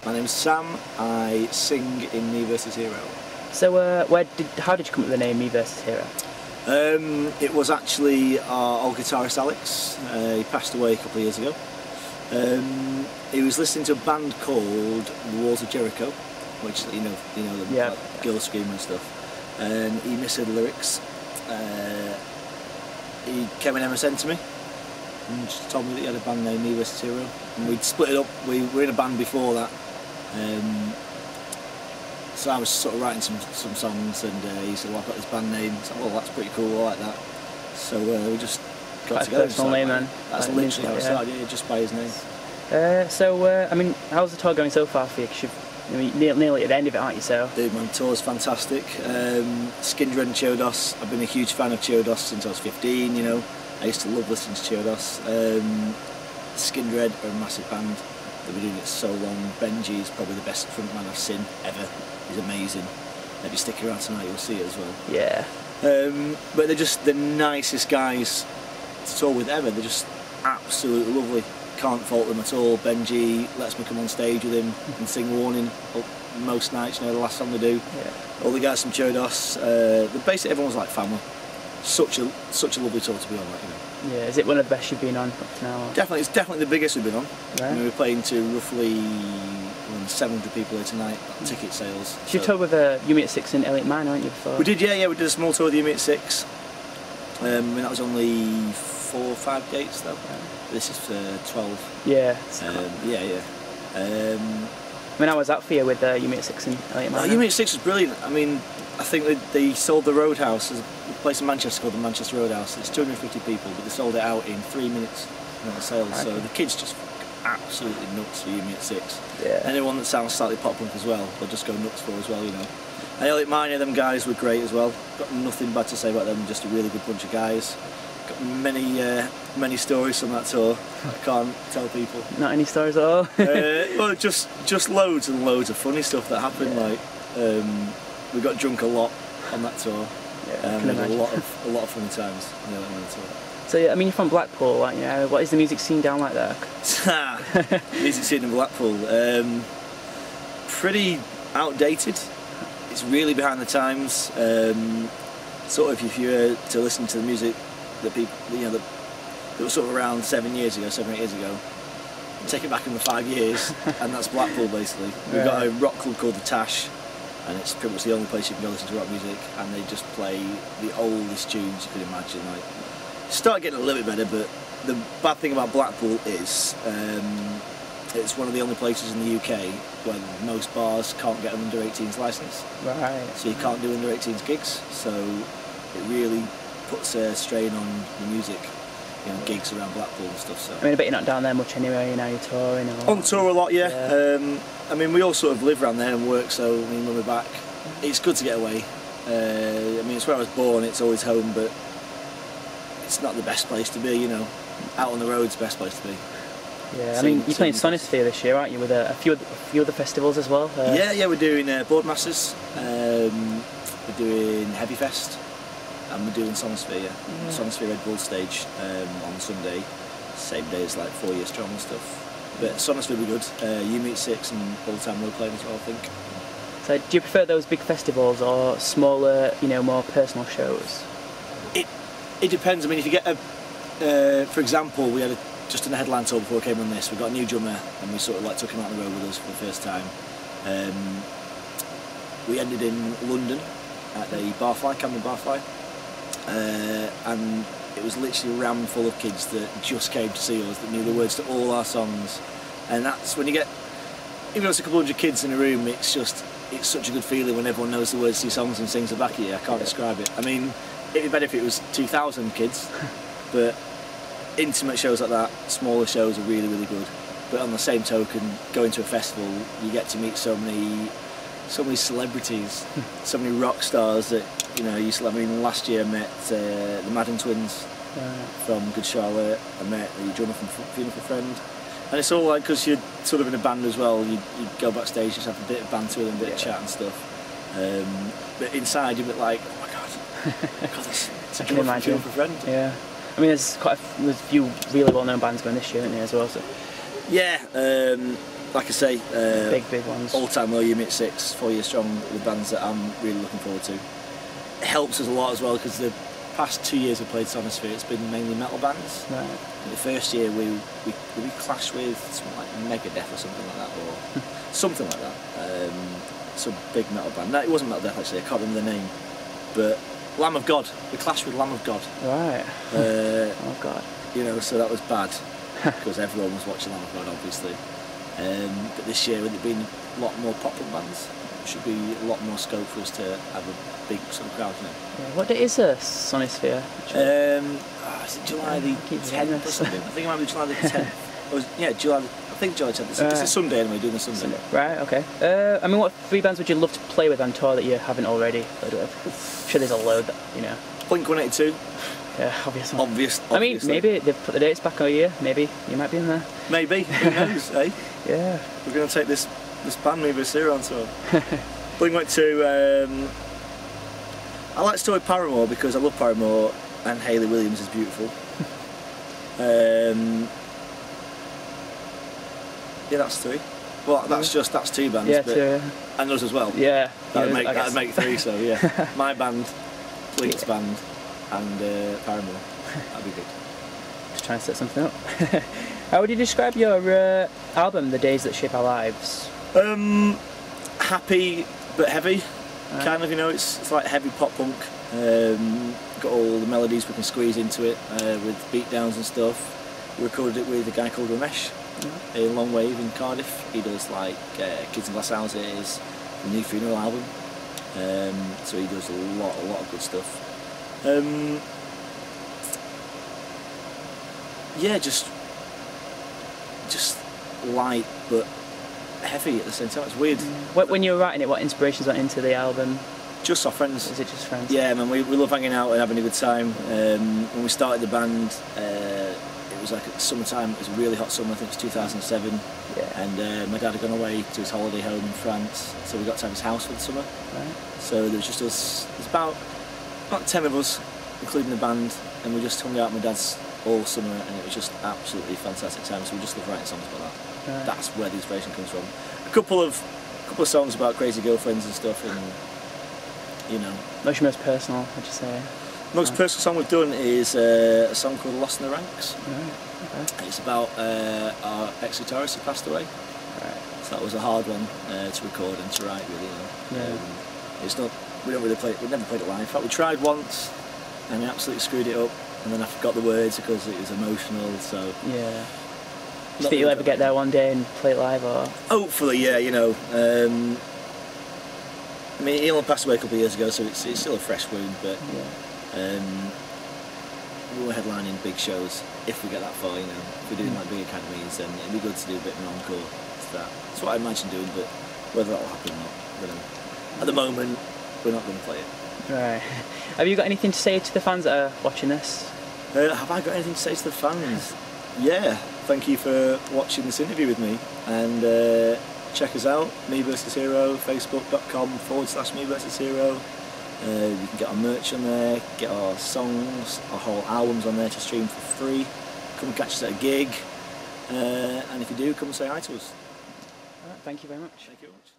My name's Sam. I sing in Me vs Hero. So, how did you come up with the name Me vs Hero? It was actually our old guitarist Alex. He passed away a couple of years ago. He was listening to a band called The Walls of Jericho, which the like, girl scream and stuff. And he misheard the lyrics. He came in MSN to me and just told me that he had a band named Me vs Hero. And we'd split it up. We were in a band before that. So I was sort of writing some songs, and he said, "Well, I've got this band name." I said, "Well, that's pretty cool. I like that." So we just got together. Personal name, then. That's literally how it started. Yeah, just by his name. I mean, how's the tour going so far for you? Because you're nearly at the end of it, aren't you? So. Dude, my tour's fantastic. Skindred and Chiodos. I've been a huge fan of Chiodos since I was 15. You know, I used to love listening to Chiodos. Skindred are a massive band. They've been doing it so long. Benji is probably the best frontman I've seen ever. He's amazing. If you stick around tonight, you'll see it as well. Yeah. But they're just the nicest guys to tour with ever. They're just absolutely lovely. Can't fault them at all. Benji lets me come on stage with him and sing Warning most nights. You know, the last song they do. Yeah. All the guys from Chiodos. Basically, everyone's like family. Such a lovely tour to be on, like, you know. Yeah, is it one of the best you've been on up to now? Definitely, it's definitely the biggest we've been on. Right. I mean, we're playing to roughly 700 people here tonight, ticket sales. So you toured with You Meet at 6 in Elliot Mine, aren't you, before? We did, yeah, we did a small tour with You Meet at 6. And that was only 4 or 5 dates though. Right. This is for 12. Yeah. Yeah. I mean, how was that for you with You Meet at 6 in Elliot Mine? You Meet at 6 was brilliant. I mean, I think they sold the Roadhouse. There's a place in Manchester called the Manchester Roadhouse. It's 250 people, but they sold it out in 3 minutes on sales. Okay. So the kids just absolutely nuts for You Meet at 6. Yeah. Anyone that sounds slightly pop punk as well, they'll just go nuts for as well, you know. And Elliot Mine, them guys were great as well. Got nothing bad to say about them. Just a really good bunch of guys. Got many stories from that tour. I can't tell people. Not any stories at all. Well, just loads and loads of funny stuff that happened. Yeah. Like we got drunk a lot on that tour. Yeah, we had a lot of funny times on the tour. So yeah, I mean, you're from Blackpool, aren't you? What is the music scene down like there? Music scene in Blackpool, pretty outdated. It's really behind the times. Sort of, if you were to listen to the music that people, that was sort of around 7 years ago, 7 or 8 years ago, take it back in the 5 years, and that's Blackpool basically. We've got a rock club called the Tash, and it's pretty much the only place you can go listen to rock music, and they just play the oldest tunes you could imagine. Like, start getting a little bit better, but the bad thing about Blackpool is it's one of the only places in the UK where most bars can't get an under 18s licence. Right. So you can't do under 18s gigs, so it really puts a strain on the music, gigs around Blackpool and stuff. So I mean, I bet you're not down there much anyway, you're touring or... On tour a lot, yeah. I mean, we all sort of live around there and work, so I mean, when we're back, it's good to get away. I mean, it's where I was born, it's always home, but it's not the best place to be, Out on the road's the best place to be. Yeah, I mean, you're playing Sonisphere this year, aren't you, with a few other festivals as well? Yeah, we're doing Boardmasters, we're doing Heavy Fest, and we're doing Sonisphere, yeah. Sonisphere Red Bull stage on Sunday, same day as like 4 Year Strong and stuff. But Sonisphere will be good. You Meet 6 and All the Time Road playing as well, I think. So do you prefer those big festivals or smaller, more personal shows? It depends. I mean, if you get for example, we had just in the headline tour before we came on this, we got a new drummer and we sort of like took him out on the road with us for the first time. We ended in London at the Barfly, Camden Barfly, and it was literally rammed full of kids that just came to see us, that knew the words to all our songs. And that's when you get, even though it's a couple hundred kids in a room, it's such a good feeling when everyone knows the words to your songs and sings the back of you. I can't describe it. I mean, it'd be better if it was 2,000 kids, but intimate shows like that, smaller shows are really, really good. But on the same token, going to a festival, you get to meet so many celebrities, so many rock stars that I mean, last year I met the Madden Twins from Good Charlotte. I met the Jonathan Funeral Friend, and it's all like, because you're sort of in a band as well. You go backstage, just have a bit of banter with them, a bit of chat and stuff. But inside you're a bit like, oh my god, it's a Jonathan Funeral Friend. Yeah. I mean, there's a few really well-known bands going this year, isn't there, as well? So. Yeah, like I say, big ones. all-time low, you mix 6, 4 years strong with bands that I'm really looking forward to. It helps us a lot as well because the past 2 years we've played Sonosphere, it's been mainly metal bands. Right. The first year we clashed with something like Megadeth or something like that, or something like that. Some big metal band. No, it wasn't Megadeth actually, I can't remember the name. But Lamb of God, we clashed with Lamb of God. Right. Oh God. You know, so that was bad because everyone was watching Lamb of God, obviously. But this year, with it being a lot more pop punk bands, there should be a lot more scope for us to have a big sort of crowd now. Yeah, what day is a Sonosphere? Is it July the 10th or something? I think it might be July the 10th. Yeah, July. I think July 10th. It's a Sunday anyway, doing a Sunday. Right, okay. I mean, what 3 bands would you love to play with on tour that you haven't already played with? I'm sure there's a load that, you know. Blink-182. Yeah, obviously. Obviously. I mean, maybe they've put the dates back a year. Maybe you might be in there. Maybe. Who knows, eh? Yeah. We're going to take this band Me Versus Hero on tour. Blink-182. I like to tour with Paramore because I love Paramore and Hayley Williams is beautiful. Yeah, that's 3. Well, that's 2 bands. Yeah, but, 2. Yeah. And us as well. Yeah. That'd make 3. So yeah, my band, Blink's band, and Paramore. That'd be good. Just trying to set something up. How would you describe your album, The Days That Shape Our Lives? Happy but heavy. Right. Kind of, you know, it's like heavy pop punk. Got all the melodies we can squeeze into it with beat downs and stuff. We recorded it with a guy called Ramesh in Long Wave in Cardiff. He does like Kids in Glass Houses, the new Funeral album. So he does a lot of good stuff. Yeah, just light but heavy at the same time. It's weird. When you were writing it, what inspirations went into the album? Just our friends. Is it just friends? Yeah, man, we love hanging out and having a good time. When we started the band, it was like summertime. It was a really hot summer. I think it was 2007. Yeah. And my dad had gone away to his holiday home in France, so we got to have his house for the summer. Right. So there was just us. There's about 10 of us, including the band, and we just hung out with my dad's all summer, and it was just absolutely fantastic time. So we just love writing songs about that. Right. That's where the inspiration comes from. A couple of songs about crazy girlfriends and stuff, and you know. What's your most personal, would you say? Most personal song we've done is a song called Lost in the Ranks. Right. Okay. It's about our ex-guitarist who passed away. Right. So that was a hard one to record and to write, really. You know. Yeah. It's not. We don't really play it. We've never played it live. In fact, we tried once, and we absolutely screwed it up. And then I forgot the words because it was emotional. So. Yeah. Do you think you'll ever get there one day and play it live, or? Hopefully, yeah. You know. I mean, Elon passed away a couple of years ago, so it's still a fresh wound. But we were headlining big shows. If we get that far, you know, if we're doing like big academies, then it'd be good to do a bit of an encore. That's what I imagine doing. But whether that will happen or not, I don't know. At the moment, we're not going to play it. Right. Have you got anything to say to the fans that are watching this? Have I got anything to say to the fans? Yeah. Thank you for watching this interview with me, and check us out, Me Versus Hero, facebook.com/Me Versus Hero. You can get our merch on there, get our songs, our whole albums on there to stream for free. Come and catch us at a gig, and if you do, come and say hi to us. All right, thank you very much. Thank you very much.